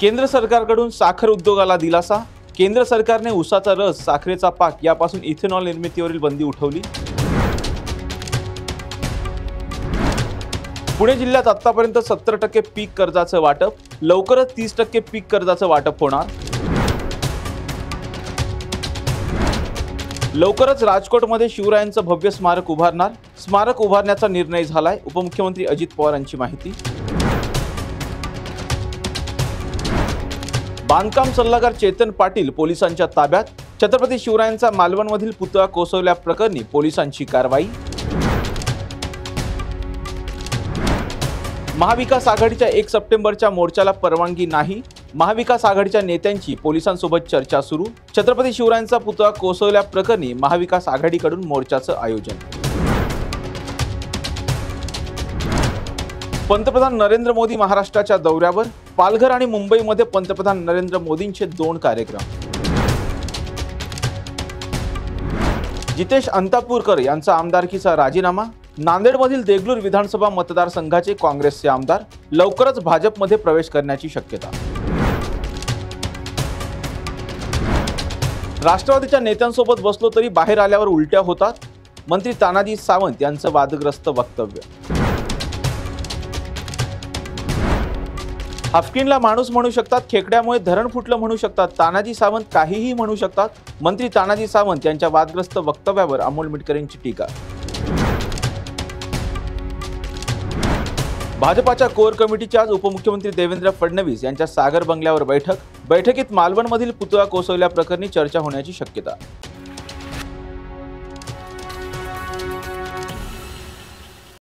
केंद्र सरकारकडून साखर उद्योगाला दिलासा। केंद्र सरकारने ऊसाचा रस, साखरेचा पाक यापासून इथेनॉल निर्मितीवरील बंदी उठवली। पुणे जिल्ह्यात आतापर्यंत 70% पीक कर्जाचं वाटप, लवकरच 30% पीक कर्जाचं वाटप होणार। लवकरच राजकोटमध्ये शिवरायांचं भव्य स्मारक उभारणार, स्मारक उभारण्याचा निर्णय झालाय, उपमुख्यमंत्री अजित पवार यांची माहिती। बांधकाम सल्लागार चेतन पाटील पोलिसांच्या ताब्यात, छत्रपती शिवरायांचा मालवणमधील पुतळा कोसळल्याप्रकरणी पोलिसांची कारवाई। महाविकास आघाडीच्या 1 सप्टेंबरच्या मोर्चाला परवानगी नाही, महाविकास आघाडीच्या नेत्यांची पोलिसांसोबत चर्चा सुरू। छत्रपती शिवरायांचा पुतळा कोसळल्याप्रकरणी महाविकास आघाडीकडून मोर्चाचं आयोजन। पंतप्रधान नरेंद्र मोदी महाराष्ट्राच्या दौऱ्यावर, पालघर आणि मुंबईमध्ये पंतप्रधान नरेंद्र मोदींचे 2 कार्यक्रम। जितेश अंतापूरकर यांचा आमदारकीचा राजीनामा, नांदेडमधील देगलूर विधानसभा मतदारसंघाचे काँग्रेसचे आमदार लवकरच भाजपमध्ये प्रवेश करण्याची शक्यता। राष्ट्रवादीच्या नेत्यांसोबत बसलो तरी बाहेर आल्यावर उलट्या होतात, मंत्री तानाजी सावंत यांचं वादग्रस्त वक्तव्य। हाफकिनला माणूस म्हणू शकतात, खेकड्यामुळे धरण फुटलं म्हणू शकतात, तानाजी सावंत काहीही म्हणू शकतात, मंत्री तानाजी सावंत यांच्या वादग्रस्त वक्तव्यावर अमोल मिटकर यांची टीका। भाजपाच्या कोर कमिटीची आज उपमुख्यमंत्री देवेंद्र फडणवीस यांच्या सागर बंगल्यावर बैठकीत मालवणमधील पुतळा कोसळल्याप्रकरणी चर्चा होण्याची शक्यता।